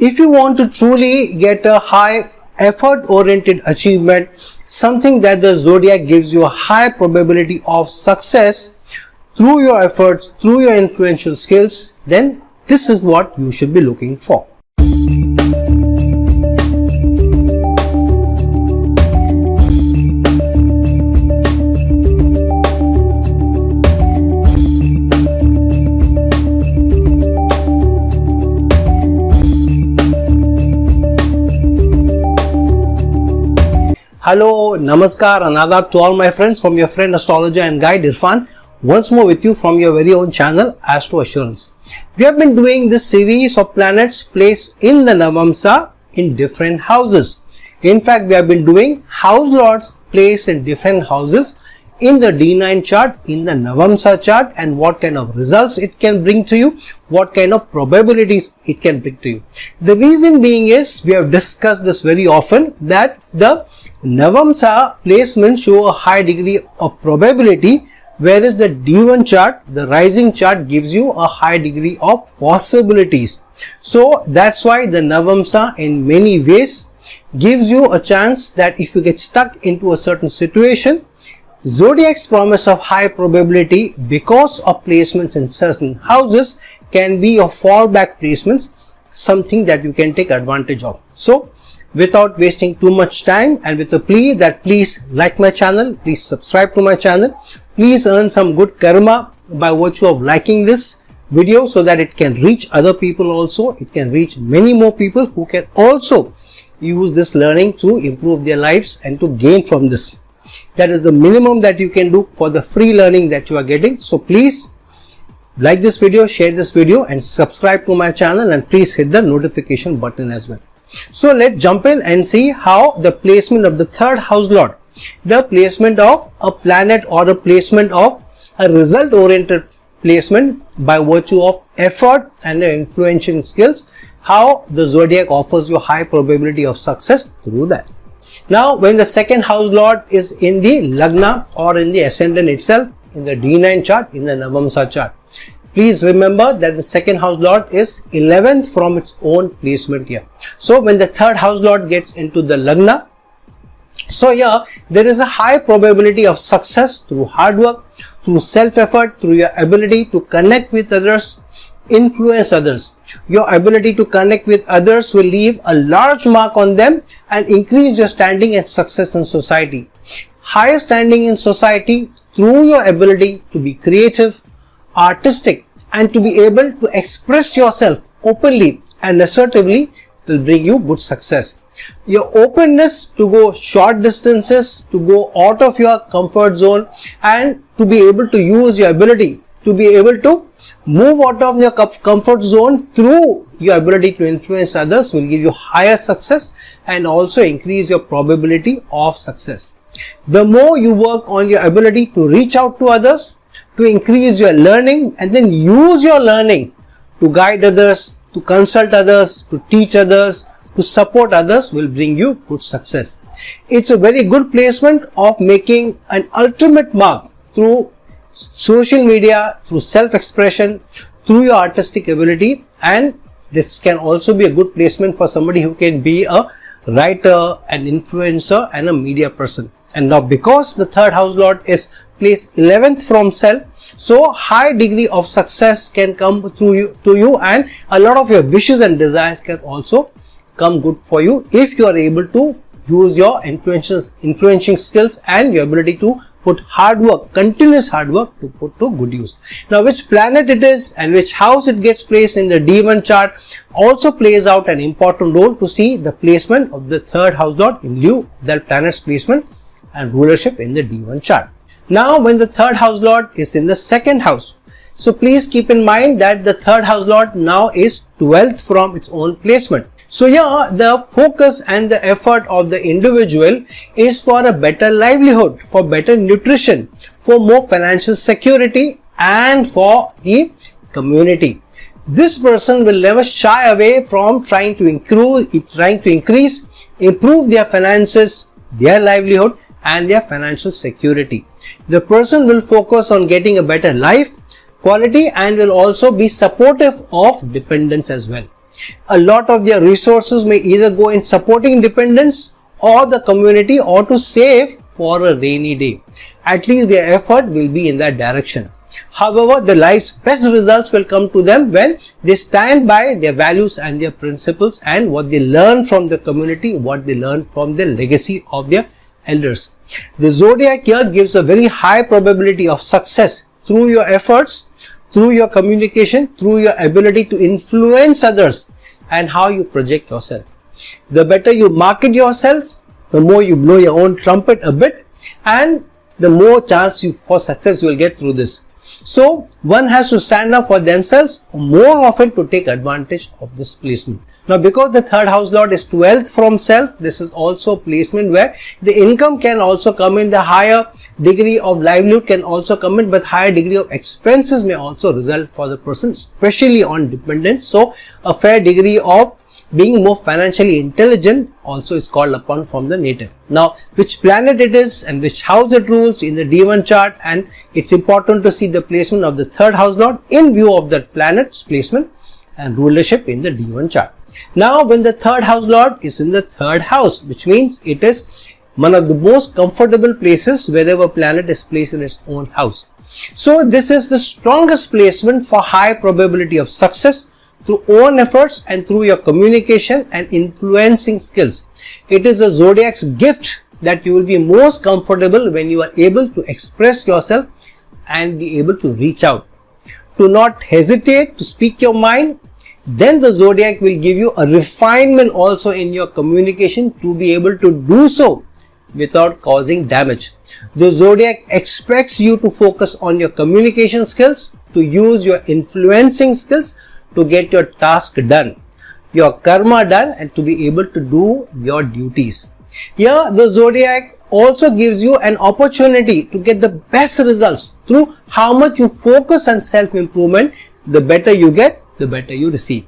If you want to truly get a high effort oriented achievement, something that the zodiac gives you a high probability of success through your efforts, through your influential skills, then this is what you should be looking for. Hello, Namaskar, and Adab to all my friends from your friend astrologer and guide Irfan, once more with you from your very own channel Astro Assurance. We have been doing this series of planets placed in the Navamsa in different houses. In fact, we have been doing house lords placed in different houses in the D9 chart, in the Navamsa chart, and what kind of results it can bring to you, what kind of probabilities it can bring to you. The reason being is, we have discussed this very often, that the Navamsa placements show a high degree of probability, whereas the D1 chart, the rising chart, gives you a high degree of possibilities. So that's why the Navamsa in many ways gives you a chance that if you get stuck into a certain situation, Zodiac's promise of high probability because of placements in certain houses can be your fallback placements, something that you can take advantage of. So without wasting too much time, and with a plea that please like my channel, please subscribe to my channel, please earn some good karma by virtue of liking this video so that it can reach other people also. It can reach many more people who can also use this learning to improve their lives and to gain from this. That is the minimum that you can do for the free learning that you are getting. So please like this video, share this video, and subscribe to my channel, and please hit the notification button as well. So let's jump in and see how the placement of the third house lord, the placement of a planet or a placement of a result oriented placement by virtue of effort and the influential skills, how the zodiac offers you high probability of success through that. Now, when the second house lord is in the Lagna or in the ascendant itself, in the D9 chart, in the Navamsa chart, please remember that the second house lord is 11th from its own placement here. So when the third house lord gets into the Lagna, so here there is a high probability of success through hard work, through self-effort, through your ability to connect with others, influence others. Your ability to connect with others will leave a large mark on them and increase your standing and success in society. Higher standing in society through your ability to be creative, artistic, and to be able to express yourself openly and assertively will bring you good success. Your openness to go short distances, to go out of your comfort zone, and to be able to use your ability to be able to move out of your comfort zone through your ability to influence others will give you higher success and also increase your probability of success. The more you work on your ability to reach out to others, to increase your learning, and then use your learning to guide others, to consult others, to teach others, to support others, will bring you good success. It's a very good placement of making an ultimate mark through social media, through self-expression, through your artistic ability, and this can also be a good placement for somebody who can be a writer, an influencer, and a media person. And now because the third house lord is placed 11th from self, so high degree of success can come to you, and a lot of your wishes and desires can also come good for you if you are able to use your influencing skills and your ability to put hard work, continuous hard work, to put to good use. Now, which planet it is and which house it gets placed in the D1 chart also plays out an important role to see the placement of the third house lord in lieu of that planet's placement and rulership in the D1 chart. Now, when the third house lord is in the second house, so please keep in mind that the third house lord now is 12th from its own placement. So here the focus and the effort of the individual is for a better livelihood, for better nutrition, for more financial security, and for the community. This person will never shy away from trying to improve their finances, their livelihood, and their financial security. The person will focus on getting a better life quality and will also be supportive of dependents as well. A lot of their resources may either go in supporting dependents or the community or to save for a rainy day. At least their effort will be in that direction. However, the life's best results will come to them when they stand by their values and their principles and what they learn from the community, what they learn from the legacy of their elders. The zodiac here gives a very high probability of success through your efforts, through your communication, through your ability to influence others and how you project yourself. The better you market yourself, the more you blow your own trumpet a bit, and the more chance for success you will get through this. So one has to stand up for themselves more often to take advantage of this placement. Now, because the third house lord is 12th from self, this is also a placement where the income can also come in, the higher degree of livelihood can also come in, but higher degree of expenses may also result for the person, especially on dependents. So a fair degree of being more financially intelligent also is called upon from the native. Now, which planet it is and which house it rules in the D1 chart, and it's important to see the placement of the third house lord in view of that planet's placement and rulership in the D1 chart. Now, when the third house lord is in the third house, which means it is one of the most comfortable places wherever a planet is placed in its own house. So this is the strongest placement for high probability of success through own efforts and through your communication and influencing skills. It is the zodiac's gift that you will be most comfortable when you are able to express yourself and be able to reach out. Do not hesitate to speak your mind. Then the zodiac will give you a refinement also in your communication to be able to do so without causing damage. The zodiac expects you to focus on your communication skills, to use your influencing skills to get your task done, your karma done, and to be able to do your duties. Here, the zodiac also gives you an opportunity to get the best results through how much you focus on self-improvement. The better you get, the better you receive.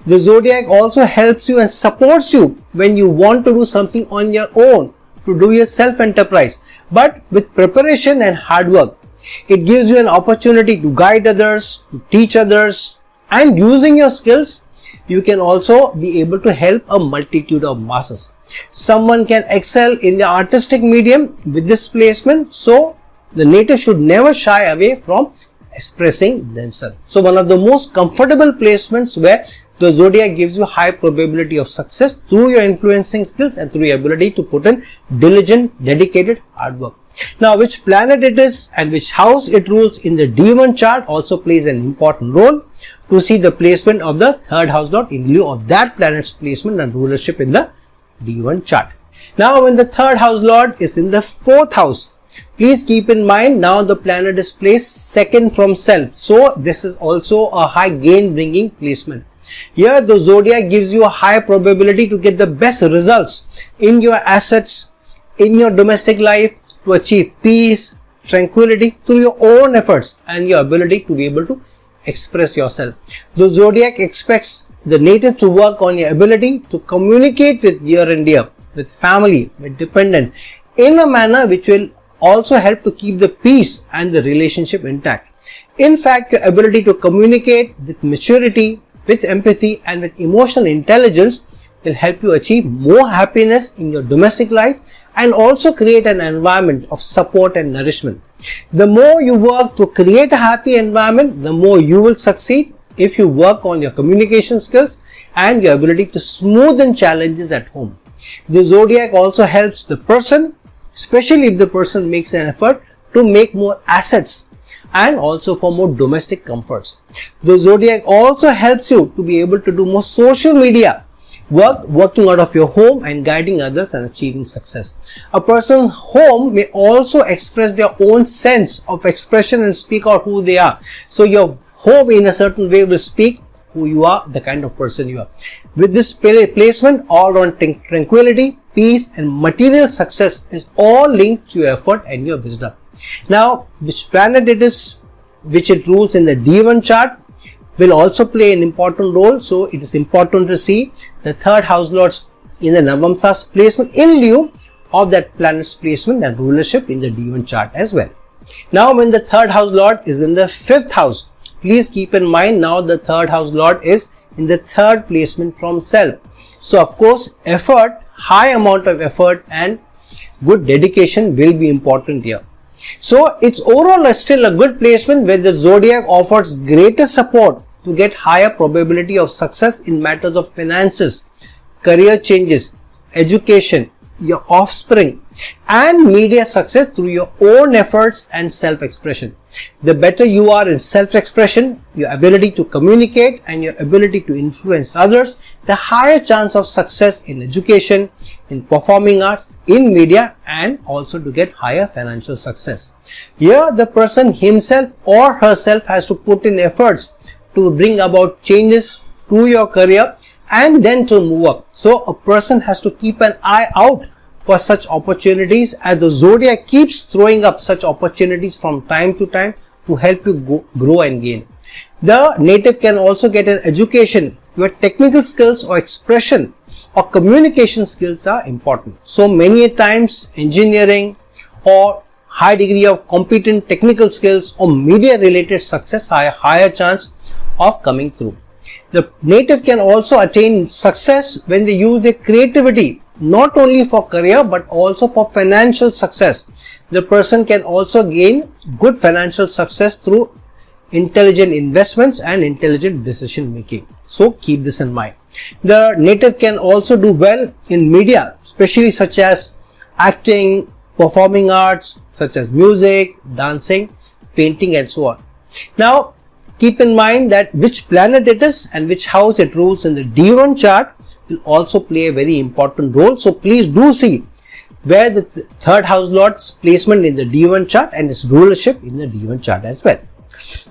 The zodiac also helps you and supports you when you want to do something on your own, to do your self-enterprise, but with preparation and hard work. It gives you an opportunity to guide others, to teach others, and using your skills, you can also be able to help a multitude of masses. Someone can excel in the artistic medium with this placement, so the native should never shy away from expressing themselves. So one of the most comfortable placements where the zodiac gives you high probability of success through your influencing skills and through your ability to put in diligent, dedicated hard work. Now, which planet it is and which house it rules in the D1 chart also plays an important role to see the placement of the third house lord in lieu of that planet's placement and rulership in the D1 chart. Now, when the third house lord is in the fourth house, please keep in mind now the planet is placed second from self. So this is also a high gain bringing placement. Here the zodiac gives you a high probability to get the best results in your assets, in your domestic life, to achieve peace, tranquility through your own efforts and your ability to be able to express yourself. The zodiac expects the native to work on your ability to communicate with near and dear, with family, with dependents in a manner which will also help to keep the peace and the relationship intact. In fact, your ability to communicate with maturity, with empathy and with emotional intelligence will help you achieve more happiness in your domestic life and also create an environment of support and nourishment. The more you work to create a happy environment, the more you will succeed if you work on your communication skills and your ability to smoothen challenges at home. The zodiac also helps the person, especially if the person makes an effort to make more assets and also for more domestic comforts. The zodiac also helps you to be able to do more social media work, working out of your home and guiding others and achieving success. A person's home may also express their own sense of expression and speak out who they are. So your home in a certain way will speak who you are, the kind of person you are. With this placement, all around tranquility, peace and material success is all linked to your effort and your wisdom. Now, which planet it is, which it rules in the D1 chart, will also play an important role. So it is important to see the third house lords in the Navamsa's placement in lieu of that planet's placement and rulership in the D1 chart as well. Now, when the third house lord is in the fifth house, please keep in mind now the third house lord is in the third placement from self. So of course, effort, high amount of effort and good dedication will be important here. So it's overall still a good placement where the zodiac offers greater support to get higher probability of success in matters of finances, career changes, education, your offspring and media success through your own efforts and self-expression. The better you are in self-expression, your ability to communicate and your ability to influence others, the higher chance of success in education, in performing arts, in media and also to get higher financial success. Here the person himself or herself has to put in efforts to bring about changes to your career and then to move up. So a person has to keep an eye out for such opportunities as the zodiac keeps throwing up such opportunities from time to time to help you grow and gain. The native can also get an education where technical skills or expression or communication skills are important. So many times engineering or high degree of competent technical skills or media related success have a higher chance of coming through. The native can also attain success when they use their creativity not only for career but also for financial success. The person can also gain good financial success through intelligent investments and intelligent decision making. So keep this in mind. The native can also do well in media, especially such as acting, performing arts such as music, dancing, painting and so on. Now keep in mind that which planet it is and which house it rules in the D1 chart will also play a very important role. So please do see where the third house lord's placement in the D1 chart and its rulership in the D1 chart as well.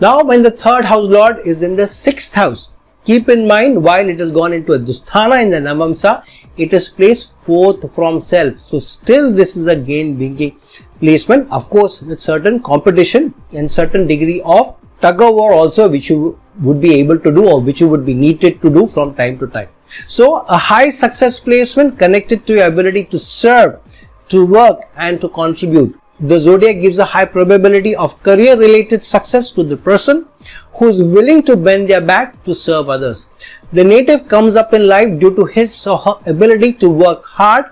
Now when the third house lord is in the sixth house, keep in mind while it has gone into a Dusthana in the Navamsa, it is placed fourth from self. So still this is a gain bringing placement, of course with certain competition and certain degree of tug of war also which you would be able to do or which you would be needed to do from time to time. So a high success placement connected to your ability to serve, to work and to contribute. The zodiac gives a high probability of career related success to the person who is willing to bend their back to serve others. The native comes up in life due to his or her ability to work hard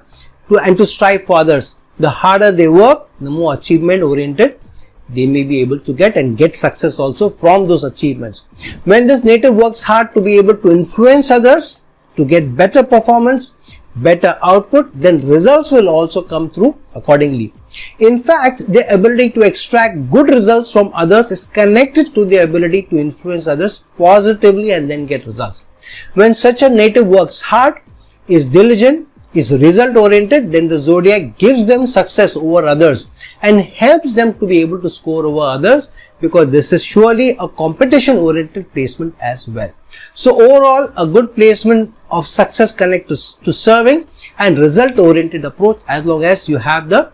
and to strive for others. The harder they work, the more achievement oriented they may be able to get and get success also from those achievements. When this native works hard to be able to influence others, to get better performance, better output, then results will also come through accordingly. In fact, the ability to extract good results from others is connected to the ability to influence others positively and then get results. When such a native works hard, is diligent, is result oriented, then the zodiac gives them success over others and helps them to be able to score over others, because this is surely a competition oriented placement as well. So overall a good placement of success connected to serving and result oriented approach, as long as you have the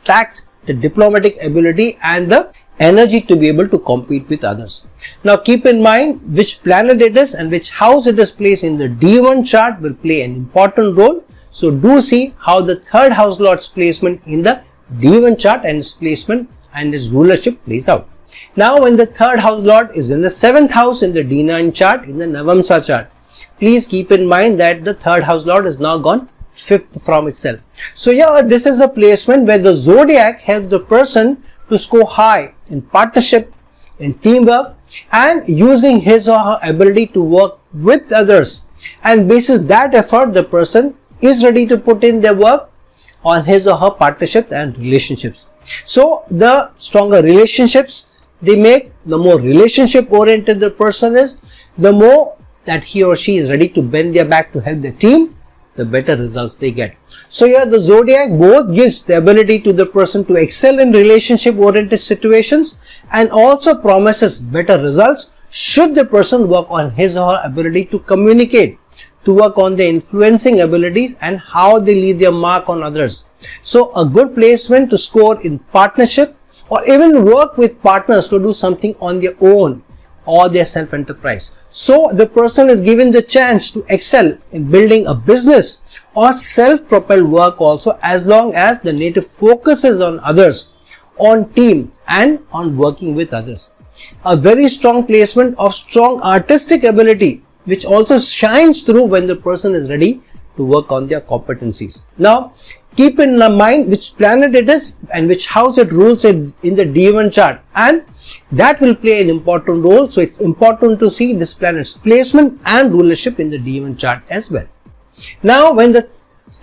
tact, the diplomatic ability and the energy to be able to compete with others. Now keep in mind which planet it is and which house it is placed in the D1 chart will play an important role. So do see how the third house lord's placement in the D1 chart and its placement and its rulership plays out. Now when the third house lord is in the seventh house in the D9 chart, in the Navamsa chart, please keep in mind that the third house lord is now gone fifth from itself. So yeah, this is a placement where the zodiac helps the person to score high in partnership, in teamwork and using his or her ability to work with others, and basis that effort the person is ready to put in their work on his or her partnerships and relationships. So the stronger relationships they make, the more relationship oriented the person is, the more that he or she is ready to bend their back to help the team, the better results they get. So here the zodiac both gives the ability to the person to excel in relationship oriented situations and also promises better results should the person work on his or her ability to communicate, to work on their influencing abilities and how they leave their mark on others. So a good placement to score in partnership or even work with partners to do something on their own or their self-enterprise. So the person is given the chance to excel in building a business or self-propelled work also, as long as the native focuses on others, on team and on working with others. A very strong placement of strong artistic ability which also shines through when the person is ready to work on their competencies. Now, keep in mind which planet it is and which house it rules in the D1 chart, and that will play an important role. So it's important to see this planet's placement and rulership in the D1 chart as well. Now, when the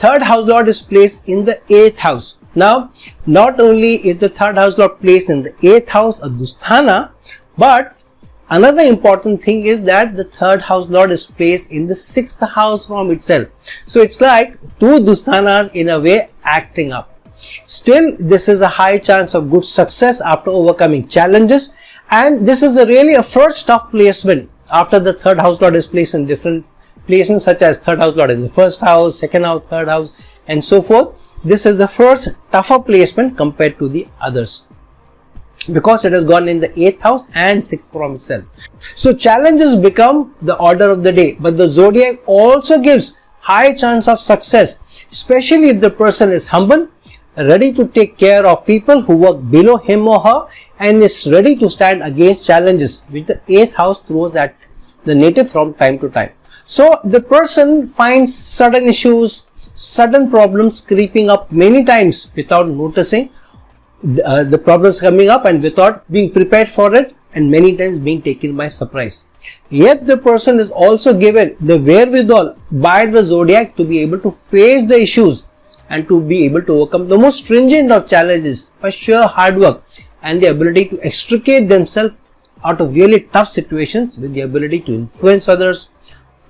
third house lord is placed in the 8th house, now not only is the third house lord placed in the 8th house, a Dusthana, but another important thing is that the third house lord is placed in the 6th house from itself. So it's like two Dusthanas in a way acting up. Still, this is a high chance of good success after overcoming challenges, and this is really a first tough placement after the third house lord is placed in different placements, such as third house lord in the 1st house, 2nd house, 3rd house, and so forth. This is the first tougher placement compared to the others, because it has gone in the 8th house and 6th from itself. So challenges become the order of the day, but the zodiac also gives high chance of success, especially if the person is humble, ready to take care of people who work below him or her, and is ready to stand against challenges which the 8th house throws at the native from time to time. So the person finds sudden issues, sudden problems creeping up many times without noticing the problems coming up and without being prepared for it, and many times being taken by surprise. Yet the person is also given the wherewithal by the zodiac to be able to face the issues and to be able to overcome the most stringent of challenges by sheer hard work and the ability to extricate themselves out of really tough situations with the ability to influence others,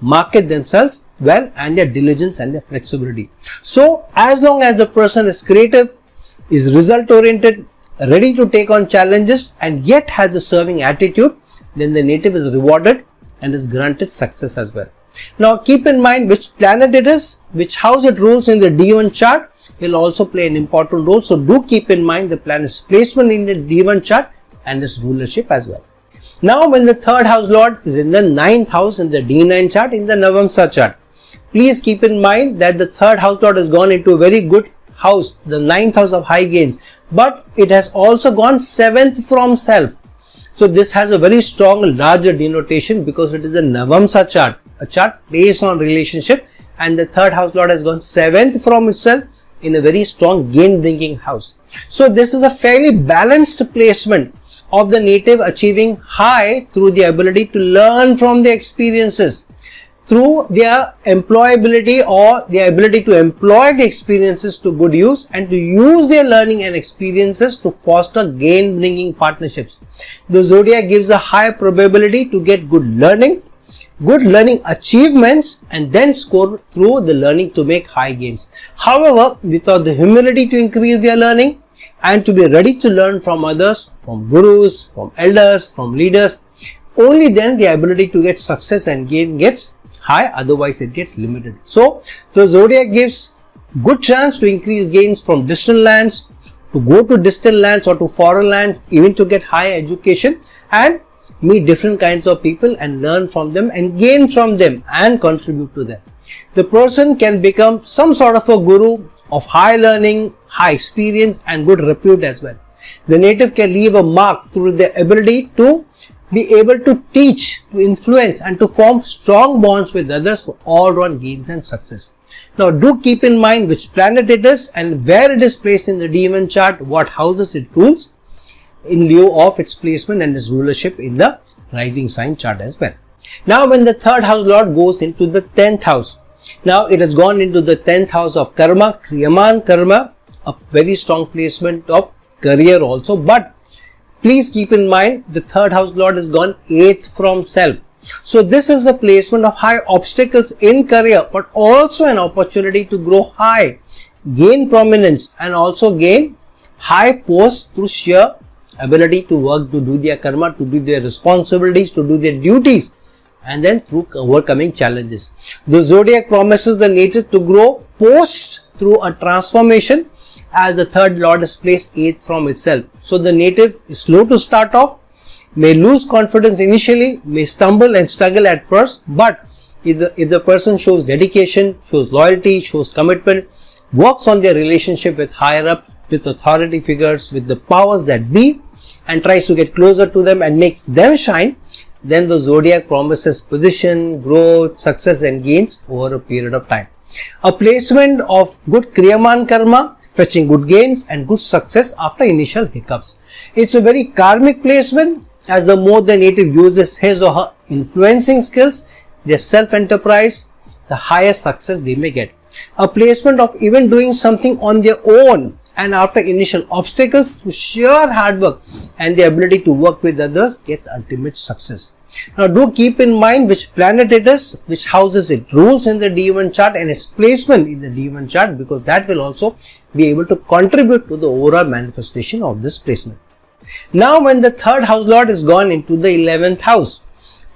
market themselves well, and their diligence and their flexibility. So as long as the person is creative, is result oriented, ready to take on challenges, and yet has the serving attitude, then the native is rewarded and is granted success as well. Now keep in mind which planet it is, which house it rules in the D1 chart will also play an important role. So do keep in mind the planet's placement in the D1 chart and its rulership as well. Now when the third house lord is in the 9th house in the D9 chart, in the Navamsa chart, please keep in mind that the third house lord has gone into a very good house, the 9th house of high gains, but it has also gone 7th from self. So this has a very strong larger denotation because it is a Navamsa chart, a chart based on relationship, and the third house lord has gone 7th from itself in a very strong gain bringing house. So this is a fairly balanced placement of the native achieving high through the ability to learn from their experiences, through their employability or their ability to employ the experiences to good use and to use their learning and experiences to foster gain bringing partnerships. The zodiac gives a high probability to get good learning achievements, and then score through the learning to make high gains. However, without the humility to increase their learning and to be ready to learn from others, from gurus, from elders, from leaders, only then the ability to get success and gain gets high, otherwise it gets limited. So the zodiac gives good chance to increase gains from distant lands, to go to distant lands or to foreign lands, even to get higher education and meet different kinds of people and learn from them and gain from them and contribute to them. The person can become some sort of a guru of high learning, high experience and good repute as well. The native can leave a mark through their ability to be able to teach, to influence and to form strong bonds with others for all-round gains and success. Now do keep in mind which planet it is and where it is placed in the D1 chart, what houses it rules, in lieu of its placement and its rulership in the rising sign chart as well. Now when the third house lord goes into the 10th house, now it has gone into the 10th house of karma, kriyaman karma, a very strong placement of career also, but please keep in mind the third house lord has gone 8th from self. So this is a placement of high obstacles in career, but also an opportunity to grow high, gain prominence and also gain high posts through sheer ability to work, to do their karma, to do their responsibilities, to do their duties, and then through overcoming challenges. The zodiac promises the native to grow post through a transformation as the third lord is placed 8th from itself. So the native is slow to start off, may lose confidence initially, may stumble and struggle at first, but if the person shows dedication, shows loyalty, shows commitment, works on their relationship with higher ups, with authority figures, with the powers that be, and tries to get closer to them and makes them shine, then the zodiac promises position, growth, success and gains over a period of time. A placement of good Kriyaman karma, fetching good gains and good success after initial hiccups. It's a very karmic placement, as the more the native uses his or her influencing skills, their self-enterprise, the higher success they may get. A placement of even doing something on their own and after initial obstacles through sheer hard work and the ability to work with others gets ultimate success. Now do keep in mind which planet it is, which houses it rules in the D1 chart and its placement in the D1 chart, because that will also be able to contribute to the overall manifestation of this placement. Now when the third house lord is gone into the 11th house,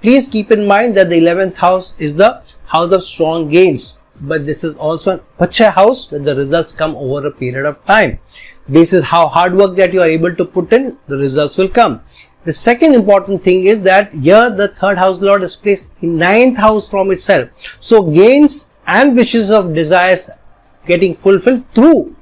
please keep in mind that the 11th house is the house of strong gains, but this is also an Pacha house where the results come over a period of time. This is how hard work that you are able to put in, the results will come. The second important thing is that here the third house lord is placed in 9th house from itself. So gains and wishes of desires getting fulfilled through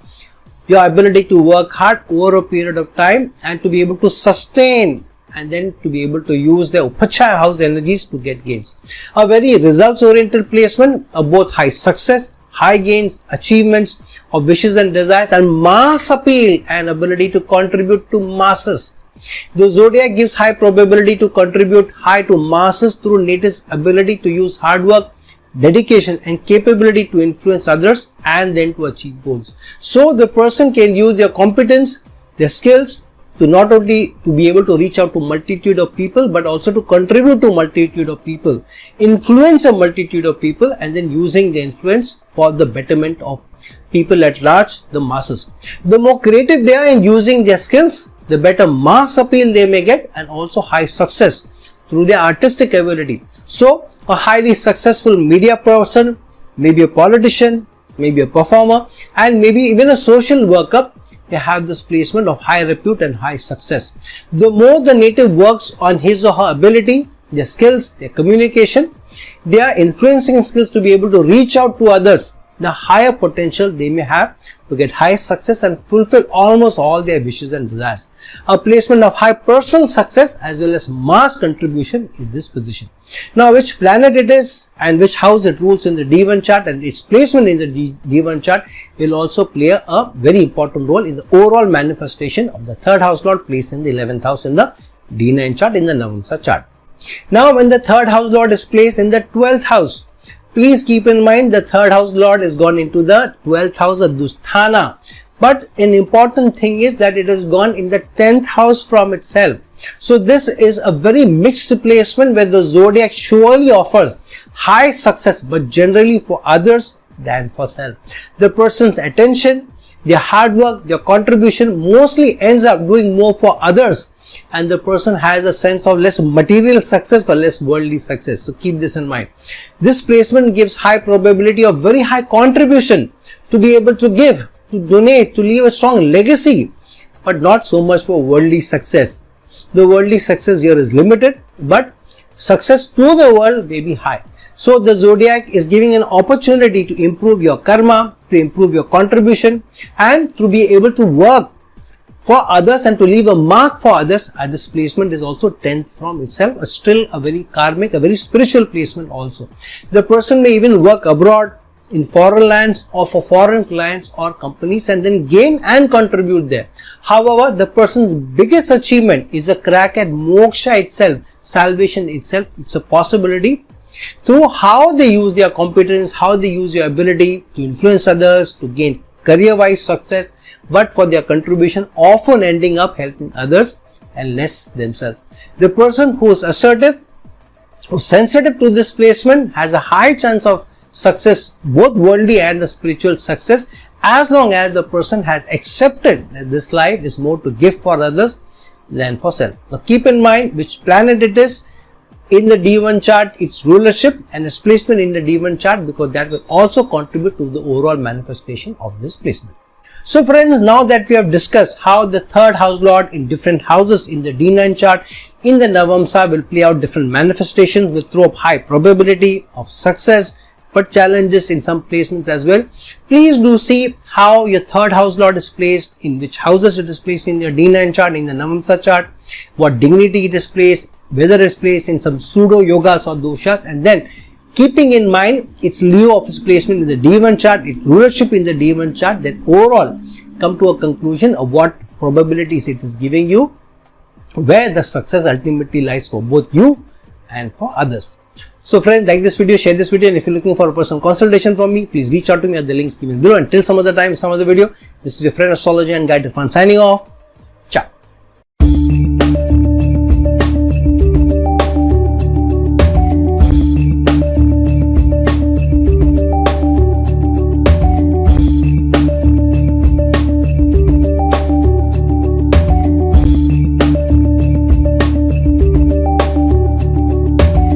your ability to work hard over a period of time and to be able to sustain and then to be able to use the Upachaya house energies to get gains. A very results oriented placement of both high success, high gains, achievements of wishes and desires and mass appeal and ability to contribute to masses. The zodiac gives high probability to contribute high to masses through native's ability to use hard work, dedication and capability to influence others and then to achieve goals. So the person can use their competence, their skills to not only to be able to reach out to multitude of people, but also to contribute to multitude of people, influence a multitude of people and then using the influence for the betterment of people at large, the masses. The more creative they are in using their skills, the better mass appeal they may get and also high success through their artistic ability. So a highly successful media person, maybe a politician, maybe a performer and maybe even a social worker, they have this placement of high repute and high success. The more the native works on his or her ability, their skills, their communication, their influencing skills to be able to reach out to others, the higher potential they may have to get high success and fulfill almost all their wishes and desires. A placement of high personal success as well as mass contribution in this position. Now which planet it is and which house it rules in the D1 chart and its placement in the D1 chart will also play a very important role in the overall manifestation of the third house lord placed in the 11th house in the D9 chart in the Navamsa chart. Now when the third house lord is placed in the 12th house, please keep in mind the third house lord is gone into the 12th house of Dusthana. But an important thing is that it has gone in the 10th house from itself. So this is a very mixed placement where the zodiac surely offers high success but generally for others than for self. The person's attention, their hard work, their contribution mostly ends up doing more for others and the person has a sense of less material success or less worldly success. So keep this in mind. This placement gives high probability of very high contribution to be able to give, to donate, to leave a strong legacy, but not so much for worldly success. The worldly success here is limited, but success to the world may be high. So the zodiac is giving an opportunity to improve your karma, to improve your contribution and to be able to work for others and to leave a mark for others. And this placement is also 10th from itself, still a very karmic, a very spiritual placement also. The person may even work abroad in foreign lands or for foreign clients or companies and then gain and contribute there. However, the person's biggest achievement is a crack at moksha itself, salvation itself. It's a possibility through how they use their competence, how they use their ability to influence others, to gain career-wise success, but for their contribution often ending up helping others and less themselves. The person who is assertive, who is sensitive to this placement has a high chance of success, both worldly and the spiritual success, as long as the person has accepted that this life is more to give for others than for self. Now keep in mind which planet it is in the D1 chart, its rulership and its placement in the D1 chart, because that will also contribute to the overall manifestation of this placement. So friends, now that we have discussed how the third house lord in different houses in the D9 chart in the Navamsa will play out different manifestations, will throw up high probability of success but challenges in some placements as well. Please do see how your third house lord is placed, in which houses it is placed in your D9 chart, in the Navamsa chart, what dignity it is placed, whether it's placed in some pseudo yogas or doshas, and then keeping in mind its Leo office placement in the D1 chart, its rulership in the D1 chart, then overall come to a conclusion of what probabilities it is giving you, where the success ultimately lies for both you and for others. So friends, like this video, share this video, and if you're looking for a personal consultation from me, please reach out to me at the links given below. Until some other time, some other video, this is your friend astrologer and guide Irfan signing off.